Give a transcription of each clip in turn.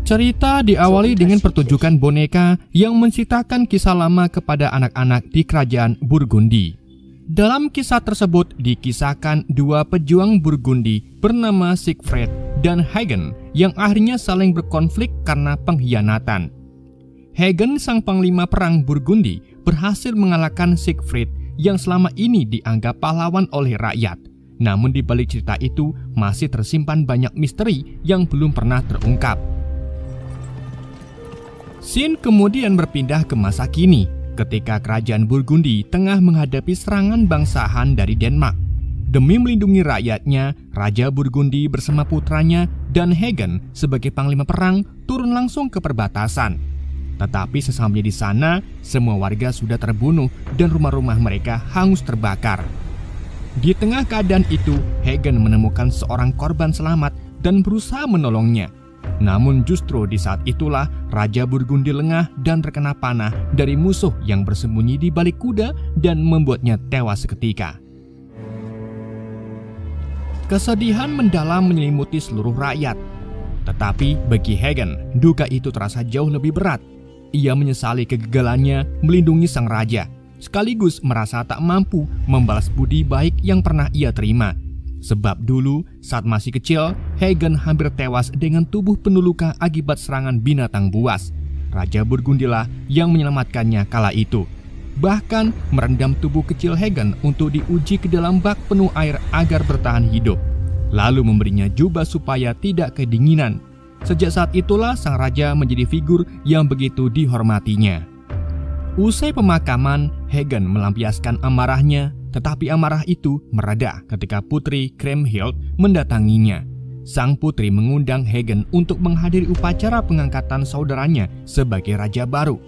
Cerita diawali dengan pertunjukan boneka yang menceritakan kisah lama kepada anak-anak di kerajaan Burgundi. Dalam kisah tersebut dikisahkan dua pejuang Burgundi bernama Siegfried dan Hagen yang akhirnya saling berkonflik karena pengkhianatan. Hagen, sang panglima perang Burgundi, berhasil mengalahkan Siegfried yang selama ini dianggap pahlawan oleh rakyat. Namun di balik cerita itu masih tersimpan banyak misteri yang belum pernah terungkap. Scene kemudian berpindah ke masa kini, ketika kerajaan Burgundi tengah menghadapi serangan bangsa Han dari Denmark. Demi melindungi rakyatnya, Raja Burgundi bersama putranya dan Hagen sebagai panglima perang turun langsung ke perbatasan. Tetapi sesampainya di sana, semua warga sudah terbunuh dan rumah-rumah mereka hangus terbakar. Di tengah keadaan itu, Hagen menemukan seorang korban selamat dan berusaha menolongnya. Namun justru di saat itulah Raja Burgundi lengah dan terkena panah dari musuh yang bersembunyi di balik kuda dan membuatnya tewas seketika. Kesedihan mendalam menyelimuti seluruh rakyat. Tetapi bagi Hagen, duka itu terasa jauh lebih berat. Ia menyesali kegagalannya melindungi sang raja, sekaligus merasa tak mampu membalas budi baik yang pernah ia terima. Sebab dulu saat masih kecil, Hagen hampir tewas dengan tubuh penuh luka akibat serangan binatang buas. Raja Burgundilah yang menyelamatkannya kala itu. Bahkan merendam tubuh kecil Hagen untuk diuji ke dalam bak penuh air agar bertahan hidup. Lalu memberinya jubah supaya tidak kedinginan. Sejak saat itulah sang raja menjadi figur yang begitu dihormatinya. Usai pemakaman, Hagen melampiaskan amarahnya, tetapi amarah itu mereda ketika putri Kriemhild mendatanginya. Sang putri mengundang Hagen untuk menghadiri upacara pengangkatan saudaranya sebagai raja baru.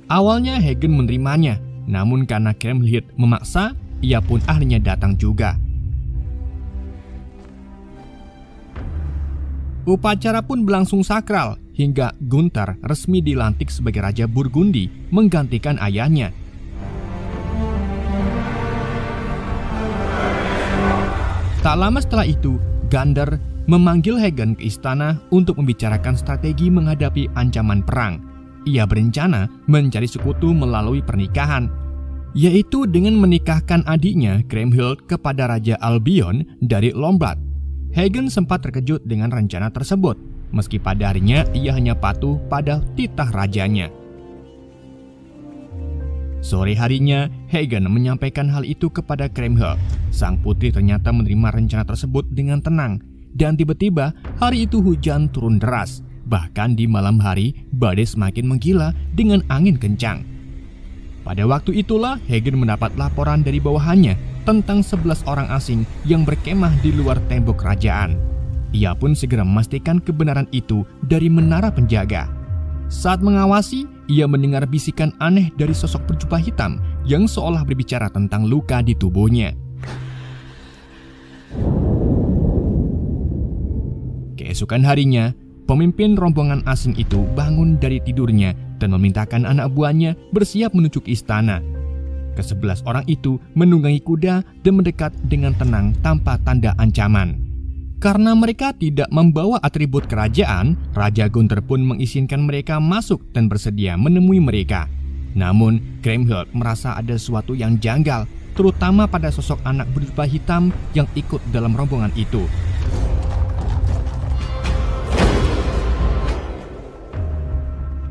Awalnya Hagen menerimanya, namun karena Kriemhild memaksa, ia pun akhirnya datang juga. Upacara pun berlangsung sakral hingga Gunther resmi dilantik sebagai Raja Burgundi menggantikan ayahnya. Tak lama setelah itu, Gunther memanggil Hagen ke istana untuk membicarakan strategi menghadapi ancaman perang. Ia berencana mencari sekutu melalui pernikahan, yaitu dengan menikahkan adiknya Kriemhild kepada Raja Albion dari Lombard. Hagen sempat terkejut dengan rencana tersebut, meski pada harinya ia hanya patuh pada titah rajanya. Sore harinya, Hagen menyampaikan hal itu kepada Kriemhild. Sang putri ternyata menerima rencana tersebut dengan tenang, dan tiba-tiba hari itu hujan turun deras. Bahkan di malam hari, badai semakin menggila dengan angin kencang. Pada waktu itulah Hagen mendapat laporan dari bawahannya tentang 11 orang asing yang berkemah di luar tembok kerajaan. Ia pun segera memastikan kebenaran itu dari menara penjaga. Saat mengawasi, ia mendengar bisikan aneh dari sosok berjubah hitam yang seolah berbicara tentang luka di tubuhnya. Keesokan harinya, pemimpin rombongan asing itu bangun dari tidurnya dan memintakan anak buahnya bersiap menuju ke istana. Ke-11 orang itu menunggangi kuda dan mendekat dengan tenang tanpa tanda ancaman. Karena mereka tidak membawa atribut kerajaan, Raja Gunther pun mengizinkan mereka masuk dan bersedia menemui mereka. Namun, Kriemhild merasa ada sesuatu yang janggal, terutama pada sosok anak berjubah hitam yang ikut dalam rombongan itu.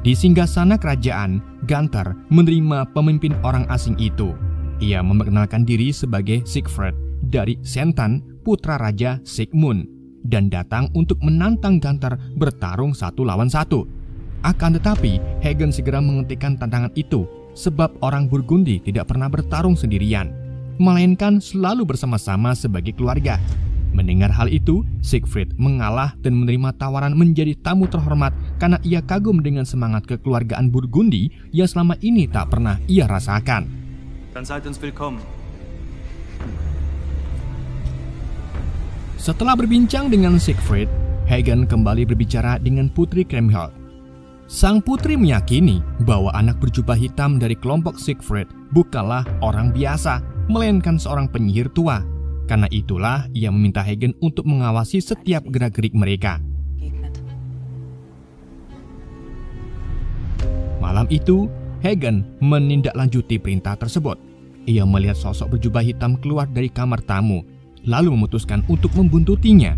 Di singgasana kerajaan, Gunther menerima pemimpin orang asing itu. Ia memperkenalkan diri sebagai Siegfried dari Sentan, putra Raja Sigmund, dan datang untuk menantang Gunther bertarung 1 lawan 1. Akan tetapi, Hagen segera menghentikan tantangan itu, sebab orang Burgundi tidak pernah bertarung sendirian, melainkan selalu bersama-sama sebagai keluarga. Mendengar hal itu, Siegfried mengalah dan menerima tawaran menjadi tamu terhormat karena ia kagum dengan semangat kekeluargaan Burgundi yang selama ini tak pernah ia rasakan. Dann seid uns willkommen. Setelah berbincang dengan Siegfried, Hagen kembali berbicara dengan putri Kriemhild. Sang putri meyakini bahwa anak berjubah hitam dari kelompok Siegfried bukanlah orang biasa, melainkan seorang penyihir tua. Karena itulah ia meminta Hagen untuk mengawasi setiap gerak-gerik mereka. Malam itu, Hagen menindaklanjuti perintah tersebut. Ia melihat sosok berjubah hitam keluar dari kamar tamu, lalu memutuskan untuk membuntutinya.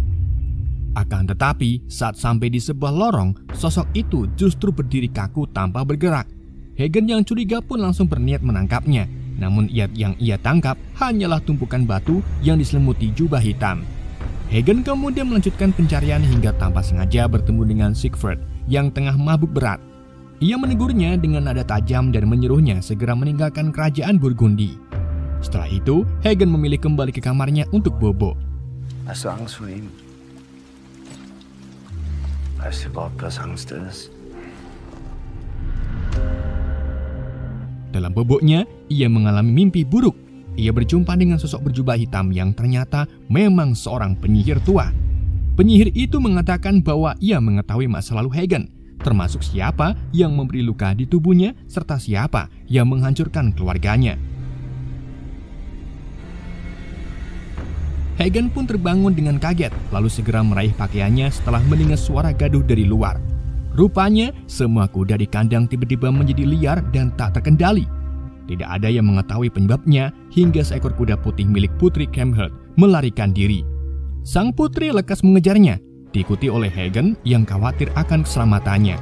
Akan tetapi, saat sampai di sebuah lorong, sosok itu justru berdiri kaku tanpa bergerak. Hagen yang curiga pun langsung berniat menangkapnya. Namun yang ia tangkap hanyalah tumpukan batu yang diselimuti jubah hitam. Hagen kemudian melanjutkan pencarian hingga tanpa sengaja bertemu dengan Siegfried yang tengah mabuk berat. Ia menegurnya dengan nada tajam dan menyuruhnya segera meninggalkan kerajaan Burgundi. Setelah itu, Hagen memilih kembali ke kamarnya untuk bobo. Hast du Angst vor ihm? Weißt du überhaupt, was Angst ist? Dalam boboknya, ia mengalami mimpi buruk. Ia berjumpa dengan sosok berjubah hitam yang ternyata memang seorang penyihir tua. Penyihir itu mengatakan bahwa ia mengetahui masa lalu Hagen, termasuk siapa yang memberi luka di tubuhnya serta siapa yang menghancurkan keluarganya. Hagen pun terbangun dengan kaget, lalu segera meraih pakaiannya setelah mendengar suara gaduh dari luar. Rupanya, semua kuda di kandang tiba-tiba menjadi liar dan tak terkendali. Tidak ada yang mengetahui penyebabnya hingga seekor kuda putih milik Putri Kriemhild melarikan diri. Sang putri lekas mengejarnya, diikuti oleh Hagen yang khawatir akan keselamatannya.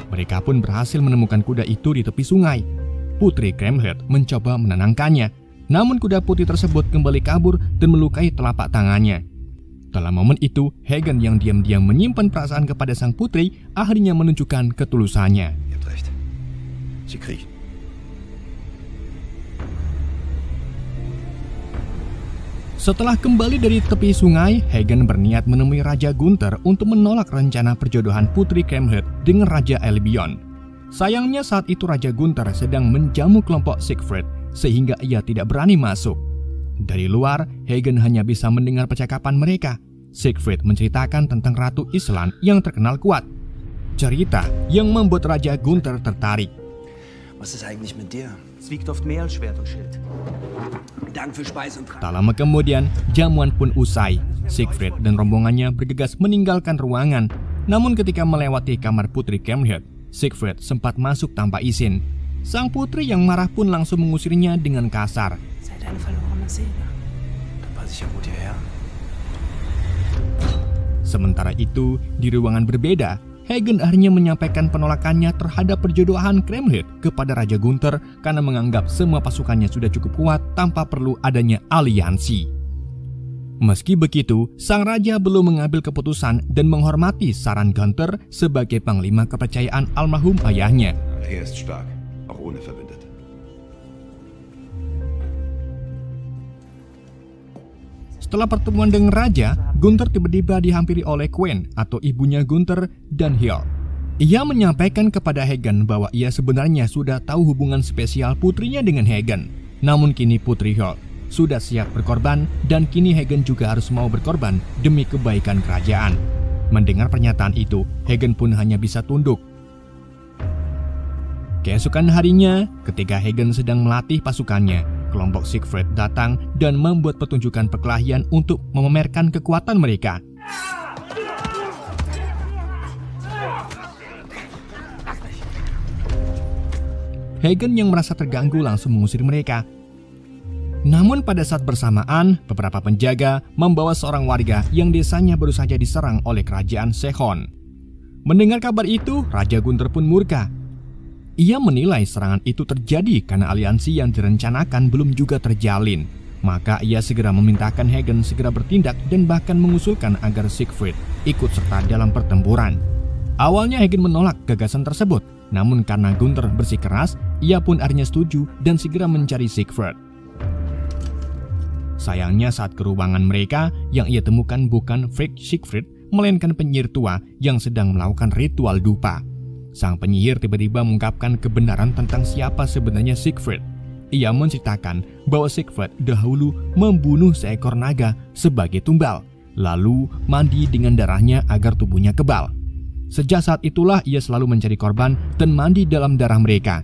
Mereka pun berhasil menemukan kuda itu di tepi sungai. Putri Kriemhild mencoba menenangkannya, namun kuda putih tersebut kembali kabur dan melukai telapak tangannya. Dalam momen itu, Hagen yang diam-diam menyimpan perasaan kepada sang putri akhirnya menunjukkan ketulusannya. Setelah kembali dari tepi sungai, Hagen berniat menemui Raja Gunther untuk menolak rencana perjodohan Putri Kriemhild dengan Raja Albion. Sayangnya saat itu Raja Gunther sedang menjamu kelompok Siegfried, sehingga ia tidak berani masuk. Dari luar, Hagen hanya bisa mendengar percakapan mereka. Siegfried menceritakan tentang Ratu Island yang terkenal kuat. Cerita yang membuat Raja Gunther tertarik. Was ist eigentlich mit dir? Es wiegt oft mehr als Schwert und Schild. Dank für Speis und Trank. Tak lama kemudian, jamuan pun usai. Siegfried dan rombongannya bergegas meninggalkan ruangan. Namun ketika melewati kamar Putri Kriemhild, Siegfried sempat masuk tanpa izin. Sang putri yang marah pun langsung mengusirnya dengan kasar. Eine verlorene Seele. Da passe ich ja gut hierher. Sementara itu, di ruangan berbeda, Hagen akhirnya menyampaikan penolakannya terhadap perjodohan Kriemhild kepada Raja Gunther karena menganggap semua pasukannya sudah cukup kuat tanpa perlu adanya aliansi. Meski begitu, sang raja belum mengambil keputusan dan menghormati saran Gunther sebagai panglima kepercayaan almarhum ayahnya. Er ist stark, auch ohne Verbündet. Setelah pertemuan dengan raja, Gunther tiba-tiba dihampiri oleh Queen atau ibunya Gunther dan Hild. Ia menyampaikan kepada Hagen bahwa ia sebenarnya sudah tahu hubungan spesial putrinya dengan Hagen. Namun kini Putri Hild sudah siap berkorban dan kini Hagen juga harus mau berkorban demi kebaikan kerajaan. Mendengar pernyataan itu, Hagen pun hanya bisa tunduk. Keesokan harinya, ketika Hagen sedang melatih pasukannya, kelompok Siegfried datang dan membuat pertunjukan perkelahian untuk memamerkan kekuatan mereka. Hagen yang merasa terganggu langsung mengusir mereka. Namun pada saat bersamaan, beberapa penjaga membawa seorang warga yang desanya baru saja diserang oleh kerajaan Sehon. Mendengar kabar itu, Raja Gunther pun murka. Ia menilai serangan itu terjadi karena aliansi yang direncanakan belum juga terjalin. Maka ia segera memintakan Hagen segera bertindak dan bahkan mengusulkan agar Siegfried ikut serta dalam pertempuran. Awalnya Hagen menolak gagasan tersebut, namun karena Gunther bersikeras, ia pun akhirnya setuju dan segera mencari Siegfried. Sayangnya saat ke ruangan mereka, yang ia temukan bukan Frigg Siegfried, melainkan penyihir tua yang sedang melakukan ritual dupa. Sang penyihir tiba-tiba mengungkapkan kebenaran tentang siapa sebenarnya Siegfried. Ia menceritakan bahwa Siegfried dahulu membunuh seekor naga sebagai tumbal, lalu mandi dengan darahnya agar tubuhnya kebal. Sejak saat itulah ia selalu mencari korban dan mandi dalam darah mereka.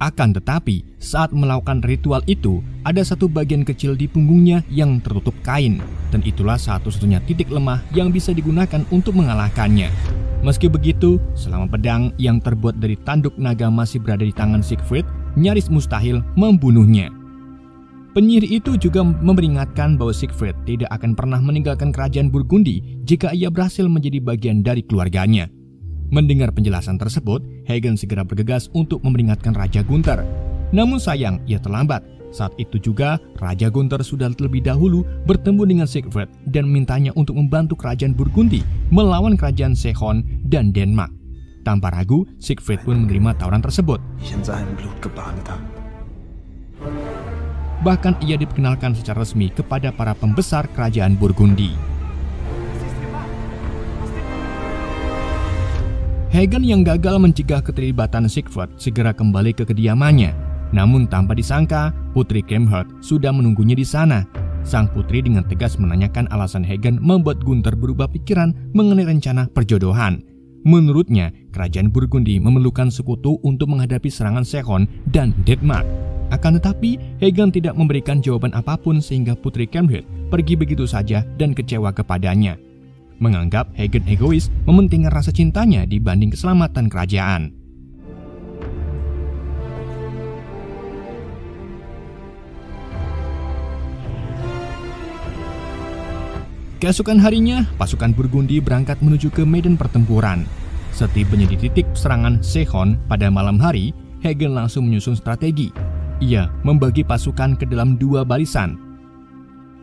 Akan tetapi, saat melakukan ritual itu, ada satu bagian kecil di punggungnya yang tertutup kain, dan itulah satu-satunya titik lemah yang bisa digunakan untuk mengalahkannya. Meski begitu, selama pedang yang terbuat dari tanduk naga masih berada di tangan Siegfried, nyaris mustahil membunuhnya. Penyihir itu juga memperingatkan bahwa Siegfried tidak akan pernah meninggalkan kerajaan Burgundi jika ia berhasil menjadi bagian dari keluarganya. Mendengar penjelasan tersebut, Hagen segera bergegas untuk memperingatkan Raja Gunther. Namun sayang, ia terlambat. Saat itu juga, Raja Gunther sudah terlebih dahulu bertemu dengan Siegfried dan mintanya untuk membantu kerajaan Burgundi melawan kerajaan Sehon dan Denmark. Tanpa ragu, Siegfried pun menerima tawaran tersebut. Bahkan ia diperkenalkan secara resmi kepada para pembesar kerajaan Burgundi. Hagen yang gagal mencegah keterlibatan Siegfried segera kembali ke kediamannya. Namun tanpa disangka, Putri Kriemhild sudah menunggunya di sana. Sang putri dengan tegas menanyakan alasan Hagen membuat Gunther berubah pikiran mengenai rencana perjodohan. Menurutnya, kerajaan Burgundi memerlukan sekutu untuk menghadapi serangan Sehon dan Denmark. Akan tetapi, Hagen tidak memberikan jawaban apapun sehingga Putri Kriemhild pergi begitu saja dan kecewa kepadanya. Menganggap Hagen egois mementingkan rasa cintanya dibanding keselamatan kerajaan. Keesokan harinya, pasukan Burgundi berangkat menuju ke medan pertempuran. Setibanya di titik serangan Sehon pada malam hari, Hagen langsung menyusun strategi. Ia membagi pasukan ke dalam dua barisan.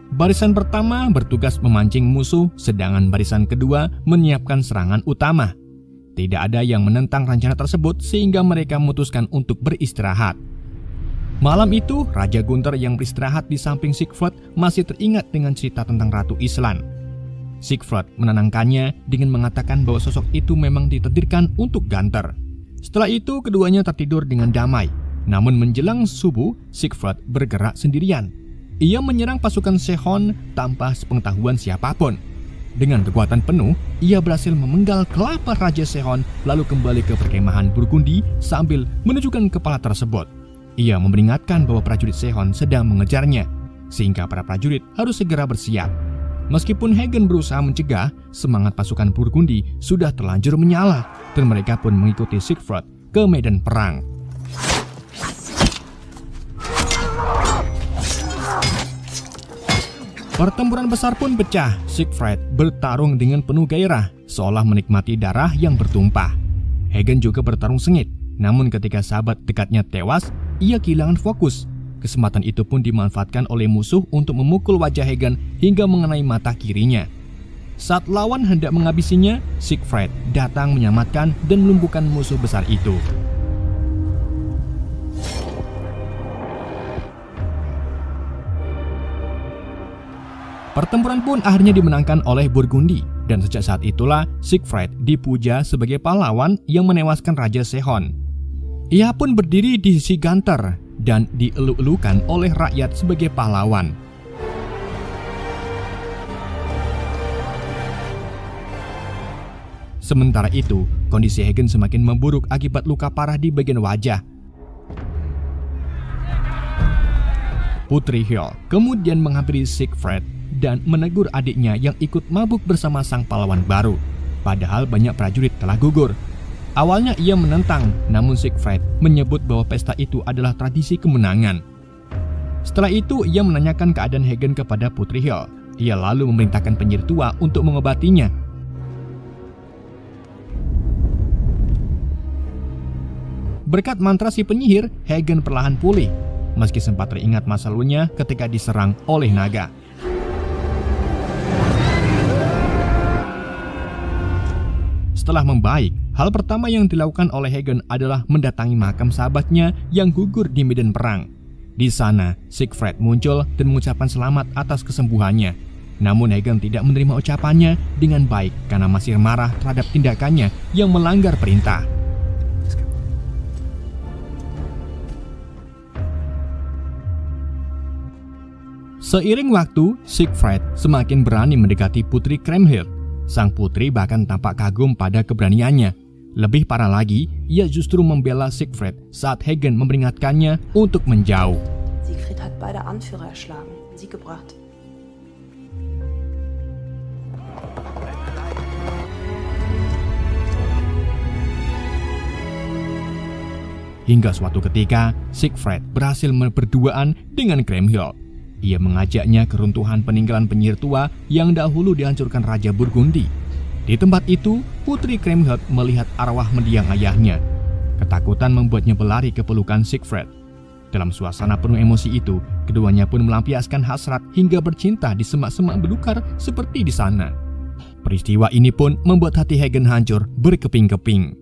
Barisan pertama bertugas memancing musuh, sedangkan barisan kedua menyiapkan serangan utama. Tidak ada yang menentang rencana tersebut sehingga mereka memutuskan untuk beristirahat. Malam itu, Raja Gunther yang beristirahat di samping Siegfried masih teringat dengan cerita tentang Ratu Island. Siegfried menenangkannya dengan mengatakan bahwa sosok itu memang ditentirkan untuk Gunther. Setelah itu, keduanya tertidur dengan damai. Namun menjelang subuh, Siegfried bergerak sendirian. Ia menyerang pasukan Sehon tanpa sepengetahuan siapapun. Dengan kekuatan penuh, ia berhasil memenggal kelapa Raja Sehon lalu kembali ke perkemahan Burgundi sambil menunjukkan kepala tersebut. Ia memperingatkan bahwa prajurit Sehon sedang mengejarnya, sehingga para prajurit harus segera bersiap. Meskipun Hagen berusaha mencegah, semangat pasukan Burgundi sudah terlanjur menyala dan mereka pun mengikuti Siegfried ke medan perang. Pertempuran besar pun pecah. Siegfried bertarung dengan penuh gairah, seolah menikmati darah yang bertumpah. Hagen juga bertarung sengit, namun ketika sahabat dekatnya tewas, ia kehilangan fokus. Kesempatan itu pun dimanfaatkan oleh musuh untuk memukul wajah Hagen hingga mengenai mata kirinya. Saat lawan hendak menghabisinya, Siegfried datang menyelamatkan dan melumpuhkan musuh besar itu. Pertempuran pun akhirnya dimenangkan oleh Burgundi, dan sejak saat itulah Siegfried dipuja sebagai pahlawan yang menewaskan Raja Sehon. Ia pun berdiri di sisi Gunther dan dielu-elukan oleh rakyat sebagai pahlawan. Sementara itu, kondisi Hagen semakin memburuk akibat luka parah di bagian wajah. Putri Hild kemudian menghampiri Siegfried dan menegur adiknya yang ikut mabuk bersama sang pahlawan baru. Padahal banyak prajurit telah gugur. Awalnya ia menentang, namun Siegfried menyebut bahwa pesta itu adalah tradisi kemenangan. Setelah itu ia menanyakan keadaan Hagen kepada Putri Hild. Ia lalu memerintahkan penyihir tua untuk mengobatinya. Berkat mantra si penyihir, Hagen perlahan pulih, meski sempat teringat masa lalunya ketika diserang oleh naga. Setelah membaik, hal pertama yang dilakukan oleh Hagen adalah mendatangi makam sahabatnya yang gugur di medan perang. Di sana, Siegfried muncul dan mengucapkan selamat atas kesembuhannya. Namun Hagen tidak menerima ucapannya dengan baik karena masih marah terhadap tindakannya yang melanggar perintah. Seiring waktu, Siegfried semakin berani mendekati Putri Kriemhild. Sang putri bahkan tampak kagum pada keberaniannya. Lebih parah lagi, ia justru membela Siegfried saat Hagen memperingatkannya untuk menjauh. Siegfried hat beide Anführer erschlagen und sie gebracht. Hingga suatu ketika, Siegfried berhasil berduaan dengan Kriemhild. Ia mengajaknya ke runtuhan peninggalan penyihir tua yang dahulu dihancurkan Raja Burgundi. Di tempat itu, Putri Kriemhild melihat arwah mendiang ayahnya. Ketakutan membuatnya berlari ke pelukan Siegfried. Dalam suasana penuh emosi itu, keduanya pun melampiaskan hasrat hingga bercinta di semak-semak belukar seperti di sana. Peristiwa ini pun membuat hati Hagen hancur berkeping-keping.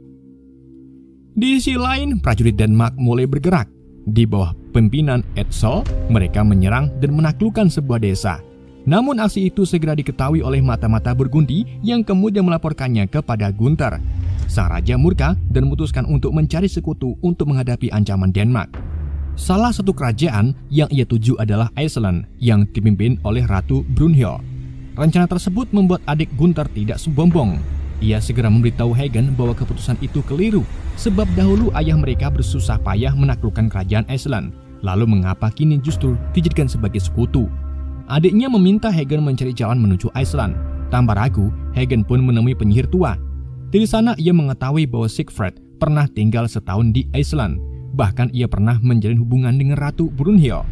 Di sisi lain, prajurit Denmark mulai bergerak. Di bawah pimpinan Edsel, mereka menyerang dan menaklukkan sebuah desa. Namun aksi itu segera diketahui oleh mata-mata Burgundi yang kemudian melaporkannya kepada Gunther. Sang raja murka dan memutuskan untuk mencari sekutu untuk menghadapi ancaman Denmark. Salah satu kerajaan yang ia tuju adalah Iceland yang dipimpin oleh Ratu Brunhild. Rencana tersebut membuat adik Gunther tidak sombong. Ia segera memberitahu Hagen bahwa keputusan itu keliru, sebab dahulu ayah mereka bersusah payah menaklukkan kerajaan Iceland, lalu mengapa kini justru dijadikan sebagai sekutu. Adiknya meminta Hagen mencari jalan menuju Iceland. Tanpa ragu, Hagen pun menemui penyihir tua. Dari sana ia mengetahui bahwa Siegfried pernah tinggal setahun di Iceland, bahkan ia pernah menjalin hubungan dengan Ratu Brunhild.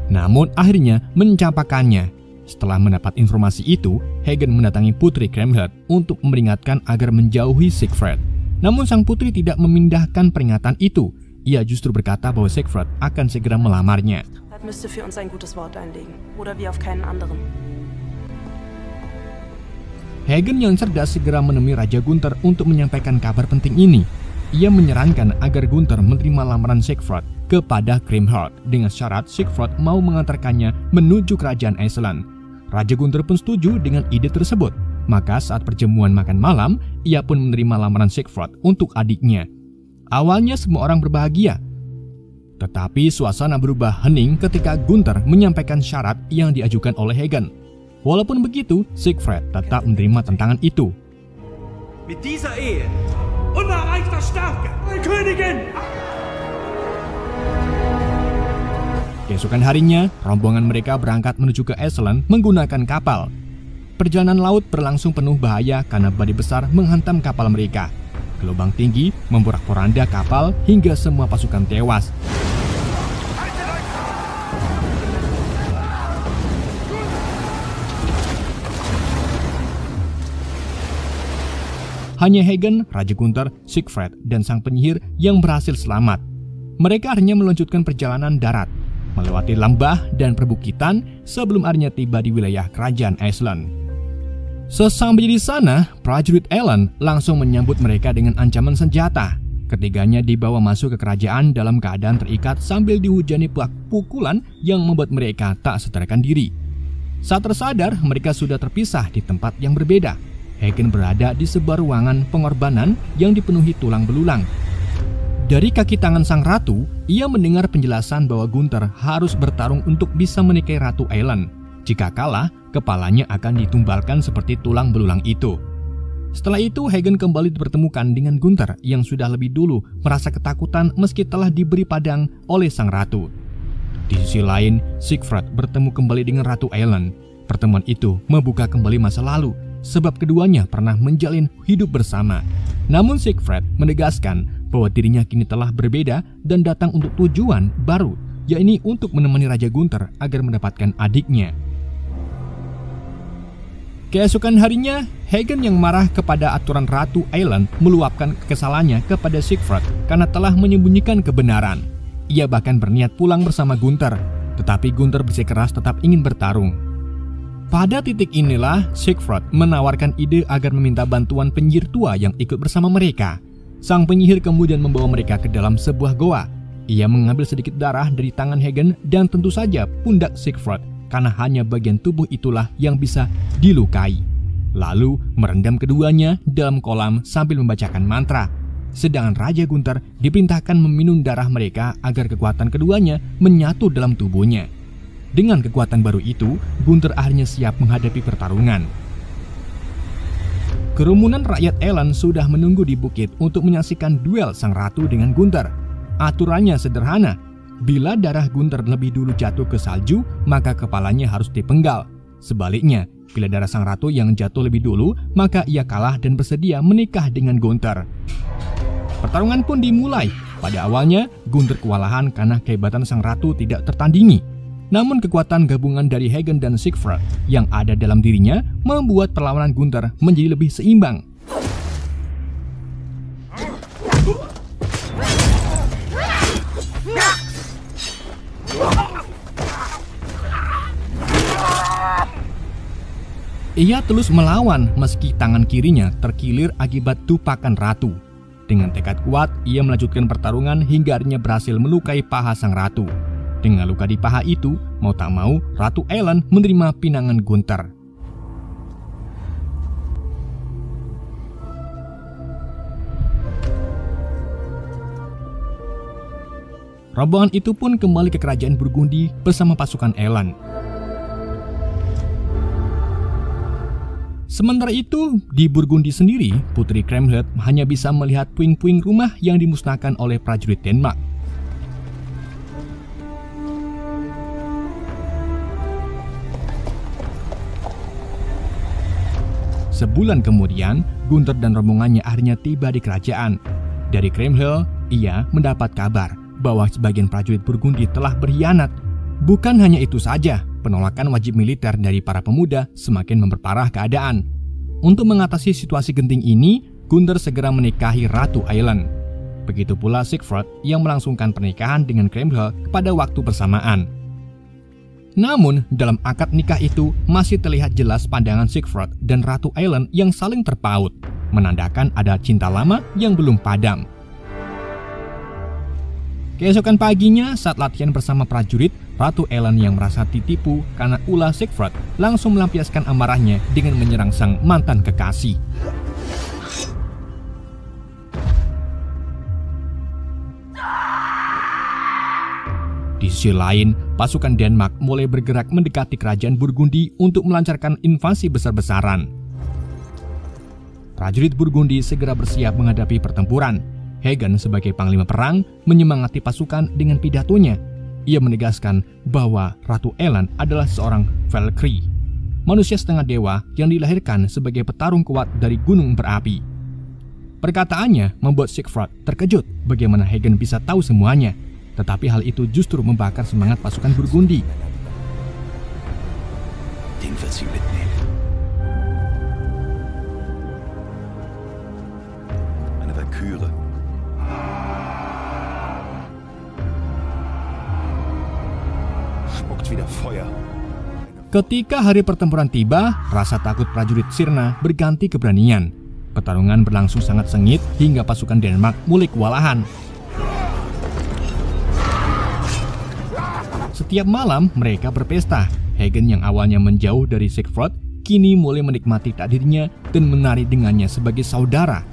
Namun akhirnya mencampakkannya. Setelah mendapat informasi itu, Hagen mendatangi Putri Kriemhild untuk memperingatkan agar menjauhi Siegfried. Namun sang putri tidak memindahkan peringatan itu. Ia justru berkata bahwa Siegfried akan segera melamarnya. Er müsste für uns ein gutes Wort einlegen, oder wie auf keinen anderen. Hagen yang cerdas segera menemui Raja Gunther untuk menyampaikan kabar penting ini. Ia menyarankan agar Gunther menerima lamaran Siegfried kepada Kriemhild dengan syarat Siegfried mau mengantarkannya menuju kerajaan Iceland. Raja Gunther pun setuju dengan ide tersebut. Maka saat perjamuan makan malam, ia pun menerima lamaran Siegfried untuk adiknya. Awalnya semua orang berbahagia. Tetapi suasana berubah hening ketika Gunther menyampaikan syarat yang diajukan oleh Hagen. Walaupun begitu, Siegfried tetap menerima tantangan itu. Mit dieser Ehe unerreichter Stärke, Königin! Keesokan harinya, rombongan mereka berangkat menuju ke Iceland menggunakan kapal. Perjalanan laut berlangsung penuh bahaya karena badai besar menghantam kapal mereka. Gelombang tinggi memporak-poranda kapal hingga semua pasukan tewas. Hanya Hagen, Raja Gunther, Siegfried, dan sang penyihir yang berhasil selamat. Mereka akhirnya melanjutkan perjalanan darat, melewati lembah dan perbukitan sebelum akhirnya tiba di wilayah kerajaan Iceland. Sesampai di sana, prajurit Ellen langsung menyambut mereka dengan ancaman senjata. Ketiganya dibawa masuk ke kerajaan dalam keadaan terikat sambil dihujani pukulan yang membuat mereka tak sadarkan diri. Saat tersadar, mereka sudah terpisah di tempat yang berbeda. Hagen berada di sebuah ruangan pengorbanan yang dipenuhi tulang belulang. Dari kaki tangan sang ratu, ia mendengar penjelasan bahwa Gunther harus bertarung untuk bisa menikahi Ratu Ellen. Jika kalah, kepalanya akan ditumbalkan seperti tulang belulang itu. Setelah itu, Hagen kembali dipertemukan dengan Gunther yang sudah lebih dulu merasa ketakutan meski telah diberi padang oleh sang ratu. Di sisi lain, Siegfried bertemu kembali dengan Ratu Ellen. Pertemuan itu membuka kembali masa lalu, sebab keduanya pernah menjalin hidup bersama. Namun Siegfried menegaskan bahwa dirinya kini telah berbeda dan datang untuk tujuan baru, yakni untuk menemani Raja Gunther agar mendapatkan adiknya. Keesokan harinya, Hagen yang marah kepada aturan Ratu Ellen meluapkan kekesalannya kepada Siegfried karena telah menyembunyikan kebenaran. Ia bahkan berniat pulang bersama Gunther, tetapi Gunther bersikeras tetap ingin bertarung. Pada titik inilah Siegfried menawarkan ide agar meminta bantuan penyihir tua yang ikut bersama mereka. Sang penyihir kemudian membawa mereka ke dalam sebuah goa. Ia mengambil sedikit darah dari tangan Hagen dan tentu saja pundak Siegfried, karena hanya bagian tubuh itulah yang bisa dilukai. Lalu merendam keduanya dalam kolam sambil membacakan mantra. Sedangkan Raja Gunther diperintahkan meminum darah mereka agar kekuatan keduanya menyatu dalam tubuhnya. Dengan kekuatan baru itu, Gunther akhirnya siap menghadapi pertarungan. Kerumunan rakyat Elan sudah menunggu di bukit untuk menyaksikan duel sang ratu dengan Gunther. Aturannya sederhana, bila darah Gunther lebih dulu jatuh ke salju, maka kepalanya harus dipenggal. Sebaliknya, bila darah sang ratu yang jatuh lebih dulu, maka ia kalah dan bersedia menikah dengan Gunther. Pertarungan pun dimulai. Pada awalnya, Gunther kewalahan karena kehebatan sang ratu tidak tertandingi. Namun kekuatan gabungan dari Hagen dan Siegfried yang ada dalam dirinya membuat perlawanan Gunther menjadi lebih seimbang. Ia terus melawan meski tangan kirinya terkilir akibat tupakan ratu. Dengan tekad kuat, ia melanjutkan pertarungan hingga akhirnya berhasil melukai paha sang ratu. Dengan luka di paha itu, mau tak mau, Ratu Elan menerima pinangan Gunther. Rombongan itu pun kembali ke kerajaan Burgundi bersama pasukan Elan. Sementara itu, di Burgundi sendiri, Putri Kriemhild hanya bisa melihat puing-puing rumah yang dimusnahkan oleh prajurit Denmark. Sebulan kemudian, Gunther dan rombongannya akhirnya tiba di kerajaan. Dari Kriemhild, ia mendapat kabar bahwa sebagian prajurit Burgundi telah berkhianat. Bukan hanya itu saja, penolakan wajib militer dari para pemuda semakin memperparah keadaan. Untuk mengatasi situasi genting ini, Gunther segera menikahi Ratu Eileen. Begitu pula Siegfried yang melangsungkan pernikahan dengan Kriemhild pada waktu bersamaan. Namun, dalam akad nikah itu masih terlihat jelas pandangan Siegfried dan Ratu Eileen yang saling terpaut, menandakan ada cinta lama yang belum padam. Keesokan paginya, saat latihan bersama prajurit, Ratu Eileen yang merasa ditipu karena ulah Siegfried langsung melampiaskan amarahnya dengan menyerang sang mantan kekasih. Di sisi lain, pasukan Denmark mulai bergerak mendekati kerajaan Burgundi untuk melancarkan invasi besar-besaran. Prajurit Burgundi segera bersiap menghadapi pertempuran. Hagen sebagai panglima perang menyemangati pasukan dengan pidatonya. Ia menegaskan bahwa Ratu Eileen adalah seorang Valkyrie, manusia setengah dewa yang dilahirkan sebagai petarung kuat dari gunung berapi. Perkataannya membuat Siegfried terkejut bagaimana Hagen bisa tahu semuanya. Tetapi hal itu justru membakar semangat pasukan Burgundi. Den wird sie mitnehmen. Eine Valkyrie. Spuckt wieder Feuer. Ketika hari pertempuran tiba, rasa takut prajurit sirna berganti keberanian. Pertarungan berlangsung sangat sengit hingga pasukan Denmark mulai kewalahan. Setiap malam mereka berpesta. Hagen yang awalnya menjauh dari Siegfried kini mulai menikmati takdirnya dan menari dengannya sebagai saudara.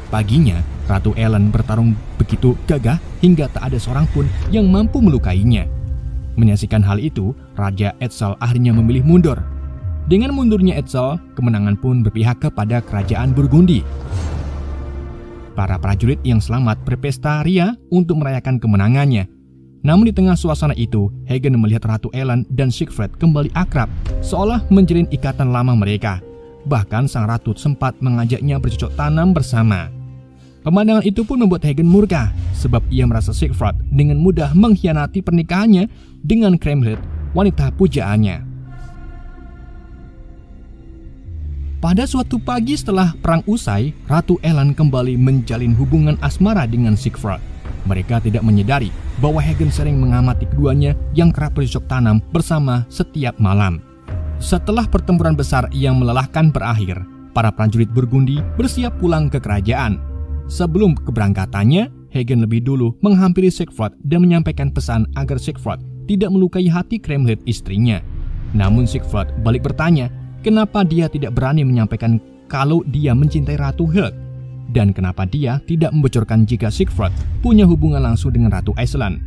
Paginya, Ratu Eileen bertarung begitu gagah hingga tak ada seorang pun yang mampu melukainya. Menyaksikan hal itu, Raja Etzel akhirnya memilih mundur. Dengan mundurnya Etzel, kemenangan pun berpihak kepada kerajaan Burgundi. Para prajurit yang selamat berpesta ria untuk merayakan kemenangannya. Namun di tengah suasana itu, Hagen melihat Ratu Eileen dan Siegfried kembali akrab, seolah menjalin ikatan lama mereka. Bahkan sang ratu sempat mengajaknya bercocok tanam bersama. Pemandangan itu pun membuat Hagen murka, sebab ia merasa Siegfried dengan mudah mengkhianati pernikahannya dengan Kriemhild, wanita pujaannya. Pada suatu pagi setelah perang usai, Ratu Eileen kembali menjalin hubungan asmara dengan Siegfried. Mereka tidak menyadari bahwa Hagen sering mengamati keduanya yang kerap bercocok tanam bersama setiap malam. Setelah pertempuran besar yang melelahkan berakhir, para prajurit Burgundi bersiap pulang ke kerajaan. Sebelum keberangkatannya, Hagen lebih dulu menghampiri Siegfried dan menyampaikan pesan agar Siegfried tidak melukai hati Kriemhild istrinya. Namun Siegfried balik bertanya, kenapa dia tidak berani menyampaikan kalau dia mencintai Ratu Hild? Dan kenapa dia tidak membocorkan jika Siegfried punya hubungan langsung dengan Ratu Iceland?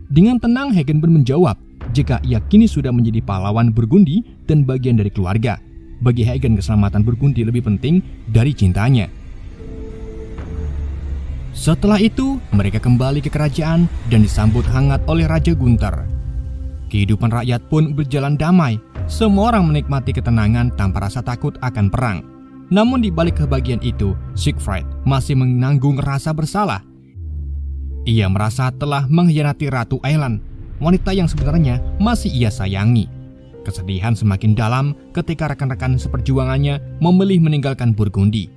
Dengan tenang Hagen pun menjawab jika ia kini sudah menjadi pahlawan Burgundi dan bagian dari keluarga. Bagi Hagen, keselamatan Burgundi lebih penting dari cintanya. Setelah itu, mereka kembali ke kerajaan dan disambut hangat oleh Raja Gunther. Kehidupan rakyat pun berjalan damai. Semua orang menikmati ketenangan tanpa rasa takut akan perang. Namun di balik kebahagiaan itu, Siegfried masih menanggung rasa bersalah. Ia merasa telah mengkhianati Ratu Aelan, wanita yang sebenarnya masih ia sayangi. Kesedihan semakin dalam ketika rekan-rekan seperjuangannya memilih meninggalkan Burgundi.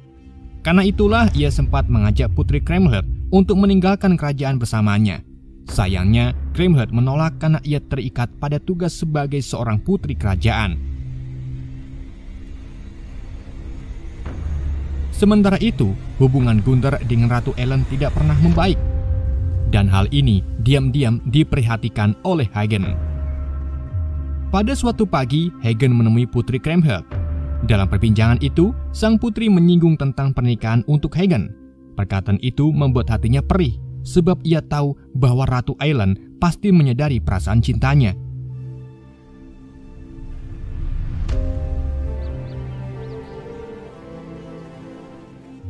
Karena itulah ia sempat mengajak Putri Kriemhild untuk meninggalkan kerajaan bersamanya. Sayangnya, Kriemhild menolak karena ia terikat pada tugas sebagai seorang putri kerajaan. Sementara itu, hubungan Gunther dengan Ratu Aelan tidak pernah membaik. Dan hal ini diam-diam diperhatikan oleh Hagen. Pada suatu pagi, Hagen menemui Putri Kriemhild. Dalam perbincangan itu, sang putri menyinggung tentang pernikahan untuk Hagen. Perkataan itu membuat hatinya perih, sebab ia tahu bahwa Ratu Aelan pasti menyadari perasaan cintanya.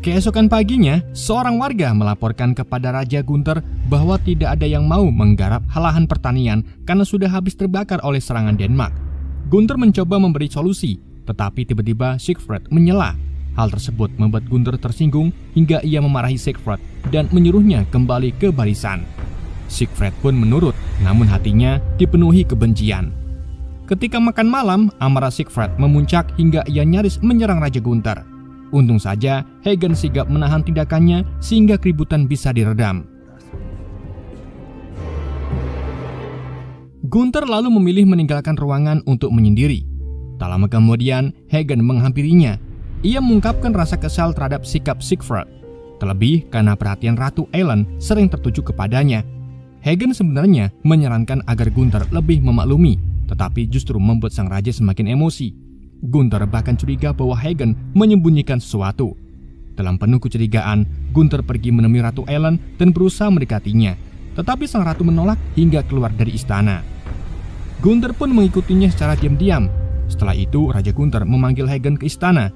Keesokan paginya, seorang warga melaporkan kepada Raja Gunther bahwa tidak ada yang mau menggarap lahan pertanian karena sudah habis terbakar oleh serangan Denmark. Gunther mencoba memberi solusi, tetapi tiba-tiba Siegfried menyela. Hal tersebut membuat Gunther tersinggung hingga ia memarahi Siegfried dan menyuruhnya kembali ke barisan. Siegfried pun menurut, namun hatinya dipenuhi kebencian. Ketika makan malam, amarah Siegfried memuncak hingga ia nyaris menyerang Raja Gunther. Untung saja Hagen sigap menahan tindakannya sehingga keributan bisa diredam. Gunther lalu memilih meninggalkan ruangan untuk menyendiri. Tak lama kemudian, Hagen menghampirinya. Ia mengungkapkan rasa kesal terhadap sikap Siegfried, terlebih karena perhatian Ratu Aelan sering tertuju kepadanya. Hagen sebenarnya menyarankan agar Gunther lebih memaklumi, tetapi justru membuat sang raja semakin emosi. Gunther bahkan curiga bahwa Hagen menyembunyikan sesuatu. Dalam penuh kecurigaan, Gunther pergi menemui Ratu Aelan dan berusaha mendekatinya, tetapi sang ratu menolak hingga keluar dari istana. Gunther pun mengikutinya secara diam-diam. Setelah itu, Raja Gunther memanggil Hagen ke istana.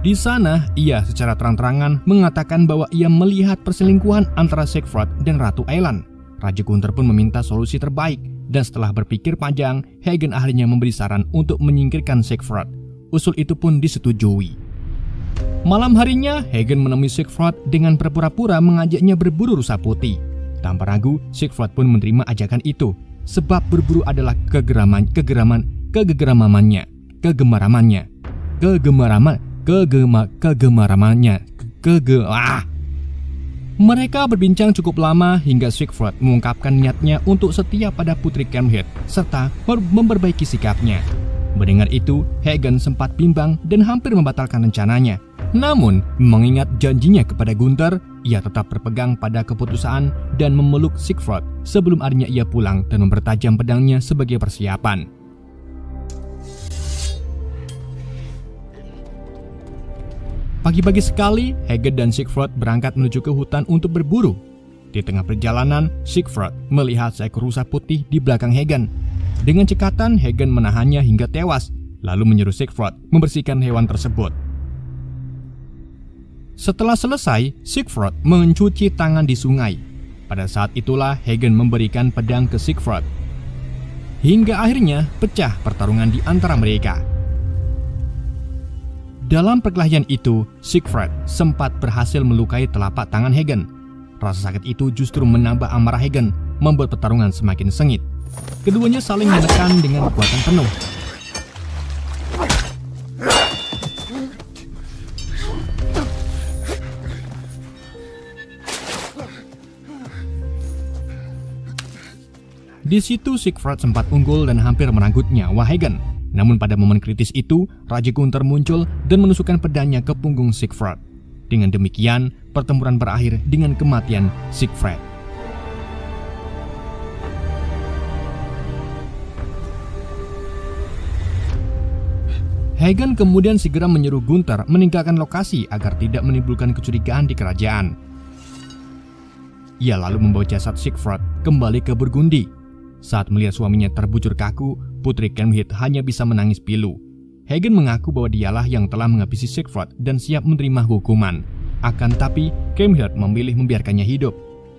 Di sana, ia secara terang-terangan mengatakan bahwa ia melihat perselingkuhan antara Siegfried dan Ratu Aelan. Raja Gunther pun meminta solusi terbaik. Dan setelah berpikir panjang, Hagen akhirnya memberi saran untuk menyingkirkan Siegfried. Usul itu pun disetujui. Malam harinya, Hagen menemui Siegfried dengan berpura-pura mengajaknya berburu rusa putih. Tanpa ragu, Siegfried pun menerima ajakan itu, sebab berburu adalah kegemarannya. Mereka berbincang cukup lama hingga Siegfried mengungkapkan niatnya untuk setia pada Putri Kriemhild serta memperbaiki sikapnya. Mendengar itu, Hagen sempat bimbang dan hampir membatalkan rencananya. Namun, mengingat janjinya kepada Gunther, ia tetap berpegang pada keputusan dan memeluk Siegfried sebelum akhirnya ia pulang dan mempertajam pedangnya sebagai persiapan. Pagi-pagi sekali, Hagen dan Siegfried berangkat menuju ke hutan untuk berburu. Di tengah perjalanan, Siegfried melihat seekor rusa putih di belakang Hagen. Dengan cekatan, Hagen menahannya hingga tewas, lalu menyuruh Siegfried membersihkan hewan tersebut. Setelah selesai, Siegfried mencuci tangan di sungai. Pada saat itulah Hagen memberikan pedang ke Siegfried. Hingga akhirnya pecah pertarungan di antara mereka. Dalam perkelahian itu, Siegfried sempat berhasil melukai telapak tangan Hagen. Rasa sakit itu justru menambah amarah Hagen, membuat pertarungan semakin sengit. Keduanya saling menekan dengan kekuatan penuh. Di situ Siegfried sempat unggul dan hampir merenggut nyawa Hagen. Namun pada momen kritis itu, Raja Gunther muncul dan menusukkan pedangnya ke punggung Siegfried. Dengan demikian, pertempuran berakhir dengan kematian Siegfried. Hagen kemudian segera menyuruh Gunther meninggalkan lokasi agar tidak menimbulkan kecurigaan di kerajaan. Ia lalu membawa jasad Siegfried kembali ke Burgundi. Saat melihat suaminya terbujur kaku, Putri Kriemhild hanya bisa menangis pilu. Hagen mengaku bahwa dialah yang telah menghabisi Siegfried dan siap menerima hukuman. Akan tapi, Kriemhild memilih membiarkannya hidup.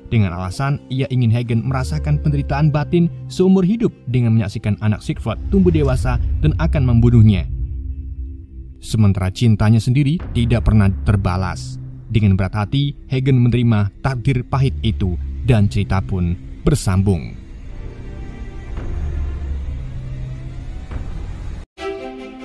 Dengan alasan ia ingin Hagen merasakan penderitaan batin seumur hidup dengan menyaksikan anak Siegfried tumbuh dewasa dan akan membunuhnya. Sementara cintanya sendiri tidak pernah terbalas. Dengan berat hati, Hagen menerima takdir pahit itu dan cerita pun bersambung.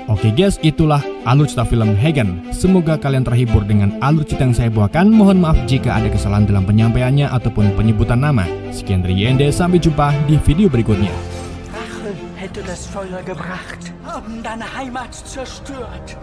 Oke guys, itulah alur cerita film Hagen. Semoga kalian terhibur dengan alur cerita yang saya bawakan. Mohon maaf jika ada kesalahan dalam penyampaiannya ataupun penyebutan nama. Sekian dari YND, sampai jumpa di video berikutnya. Rache hätte das Feuer gebracht, haben deine Heimat zerstört.